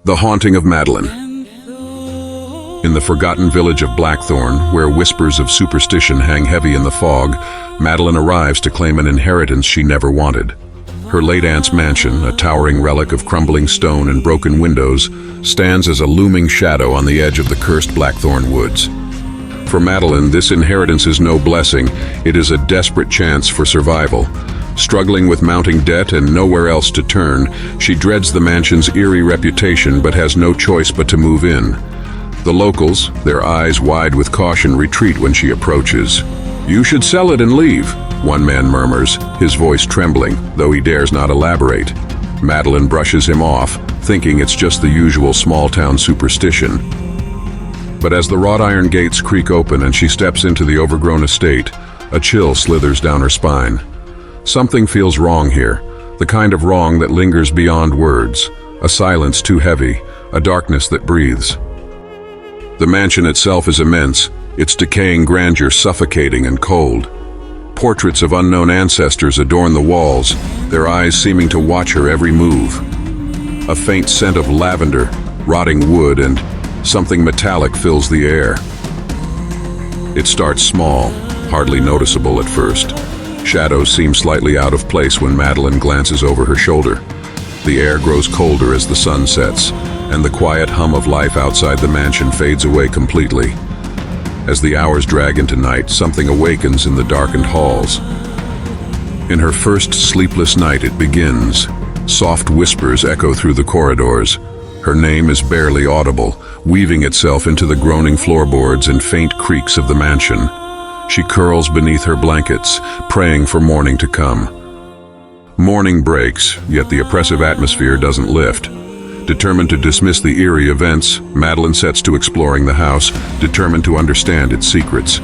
The Haunting of Madeline. In the forgotten village of Blackthorn, where whispers of superstition hang heavy in the fog, Madeline arrives to claim an inheritance she never wanted. Her late aunt's mansion, a towering relic of crumbling stone and broken windows, stands as a looming shadow on the edge of the cursed Blackthorn woods. For Madeline, this inheritance is no blessing, it is a desperate chance for survival. Struggling with mounting debt and nowhere else to turn, she dreads the mansion's eerie reputation but has no choice but to move in. The locals, their eyes wide with caution, retreat when she approaches. "You should sell it and leave," one man murmurs, his voice trembling, though he dares not elaborate. Madeline brushes him off, thinking it's just the usual small-town superstition. But as the wrought iron gates creak open and she steps into the overgrown estate, a chill slithers down her spine. Something feels wrong here, the kind of wrong that lingers beyond words, a silence too heavy, a darkness that breathes. The mansion itself is immense, its decaying grandeur suffocating and cold. Portraits of unknown ancestors adorn the walls, their eyes seeming to watch her every move. A faint scent of lavender, rotting wood, and something metallic fills the air. It starts small, hardly noticeable at first. Shadows seem slightly out of place when Madeline glances over her shoulder. The air grows colder as the sun sets, and the quiet hum of life outside the mansion fades away completely. As the hours drag into night, something awakens in the darkened halls. In her first sleepless night it begins. Soft whispers echo through the corridors. Her name is barely audible, weaving itself into the groaning floorboards and faint creaks of the mansion. She curls beneath her blankets, praying for morning to come. Morning breaks, yet the oppressive atmosphere doesn't lift. Determined to dismiss the eerie events, Madeline sets to exploring the house, determined to understand its secrets.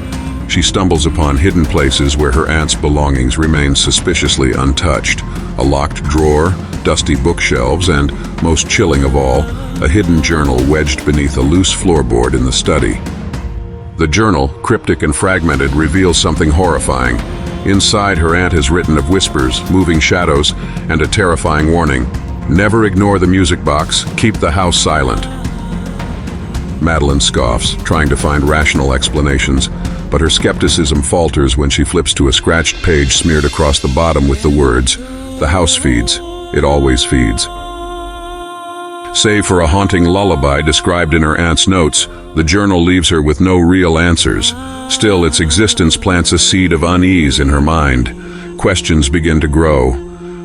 She stumbles upon hidden places where her aunt's belongings remain suspiciously untouched. A locked drawer, dusty bookshelves, and, most chilling of all, a hidden journal wedged beneath a loose floorboard in the study. The journal, cryptic and fragmented, reveals something horrifying. Inside, her aunt has written of whispers, moving shadows, and a terrifying warning. Never ignore the music box, keep the house silent. Madeline scoffs, trying to find rational explanations, but her skepticism falters when she flips to a scratched page smeared across the bottom with the words, "The house feeds, it always feeds." Save for a haunting lullaby described in her aunt's notes, the journal leaves her with no real answers. Still, its existence plants a seed of unease in her mind. Questions begin to grow.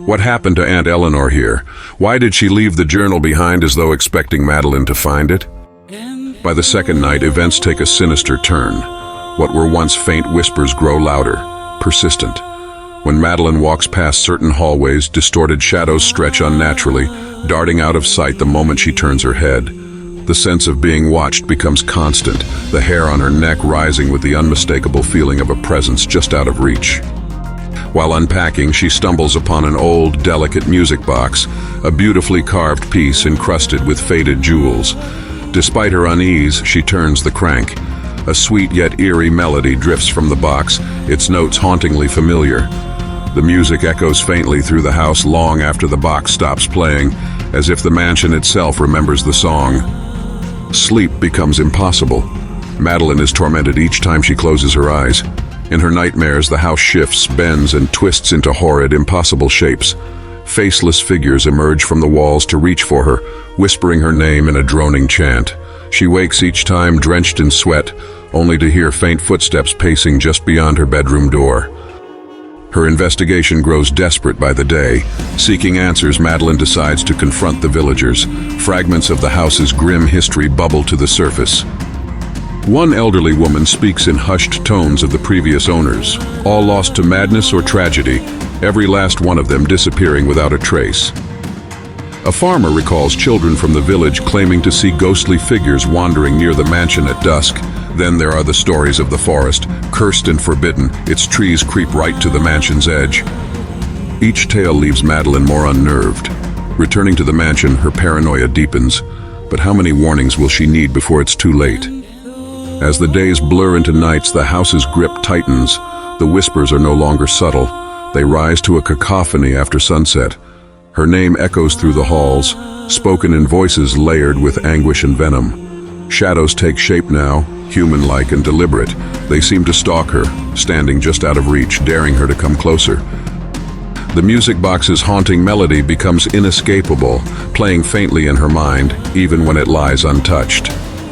What happened to Aunt Eleanor here? Why did she leave the journal behind as though expecting Madeline to find it? By the second night, events take a sinister turn. What were once faint whispers grow louder, persistent. When Madeline walks past certain hallways, distorted shadows stretch unnaturally, darting out of sight the moment she turns her head. The sense of being watched becomes constant, the hair on her neck rising with the unmistakable feeling of a presence just out of reach. While unpacking, she stumbles upon an old, delicate music box, a beautifully carved piece encrusted with faded jewels. Despite her unease, she turns the crank. A sweet yet eerie melody drifts from the box, its notes hauntingly familiar. The music echoes faintly through the house long after the box stops playing, as if the mansion itself remembers the song. Sleep becomes impossible. Madeline is tormented each time she closes her eyes. In her nightmares, the house shifts, bends, and twists into horrid, impossible shapes. Faceless figures emerge from the walls to reach for her, whispering her name in a droning chant. She wakes each time drenched in sweat, only to hear faint footsteps pacing just beyond her bedroom door. Her investigation grows desperate by the day. Seeking answers, Madeline decides to confront the villagers. Fragments of the house's grim history bubble to the surface. One elderly woman speaks in hushed tones of the previous owners, all lost to madness or tragedy, every last one of them disappearing without a trace. A farmer recalls children from the village claiming to see ghostly figures wandering near the mansion at dusk. Then there are the stories of the forest, cursed and forbidden, its trees creep right to the mansion's edge. Each tale leaves Madeline more unnerved. Returning to the mansion, her paranoia deepens. But how many warnings will she need before it's too late? As the days blur into nights, the house's grip tightens. The whispers are no longer subtle. They rise to a cacophony after sunset. Her name echoes through the halls, spoken in voices layered with anguish and venom. Shadows take shape now, human-like and deliberate. They seem to stalk her, standing just out of reach, daring her to come closer. The music box's haunting melody becomes inescapable, playing faintly in her mind, even when it lies untouched.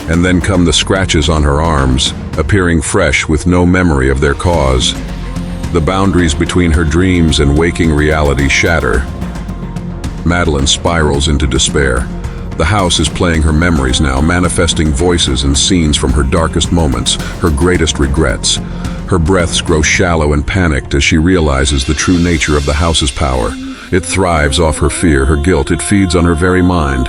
And then come the scratches on her arms, appearing fresh with no memory of their cause. The boundaries between her dreams and waking reality shatter. Madeline spirals into despair. The house is playing her memories now, manifesting voices and scenes from her darkest moments, her greatest regrets. Her breaths grow shallow and panicked as she realizes the true nature of the house's power. It thrives off her fear, her guilt. It feeds on her very mind.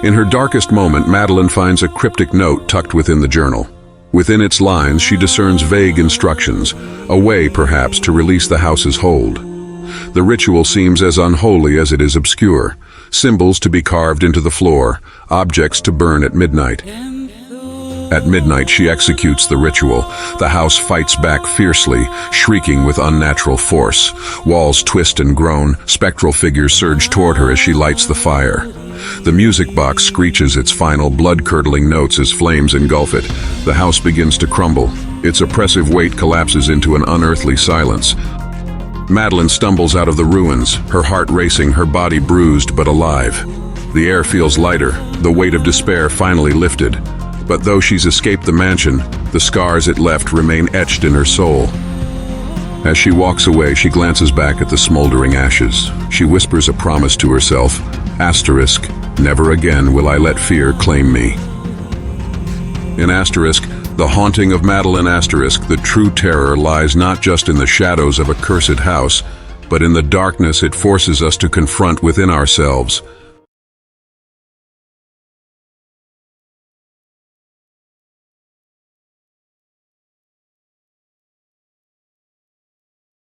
In her darkest moment, Madeline finds a cryptic note tucked within the journal. Within its lines, she discerns vague instructions, a way, perhaps, to release the house's hold. The ritual seems as unholy as it is obscure. Symbols to be carved into the floor, objects to burn at midnight. At midnight, she executes the ritual. The house fights back fiercely, shrieking with unnatural force. Walls twist and groan, spectral figures surge toward her as she lights the fire. The music box screeches its final blood-curdling notes as flames engulf it. The house begins to crumble. Its oppressive weight collapses into an unearthly silence. Madeline stumbles out of the ruins, her heart racing, her body bruised but alive. The air feels lighter, the weight of despair finally lifted. But though she's escaped the mansion, the scars it left remain etched in her soul. As she walks away, she glances back at the smoldering ashes. She whispers a promise to herself, asterisk, never again will I let fear claim me. In asterisk, the haunting of Madeline asterisk, the true terror lies not just in the shadows of a cursed house, but in the darkness it forces us to confront within ourselves.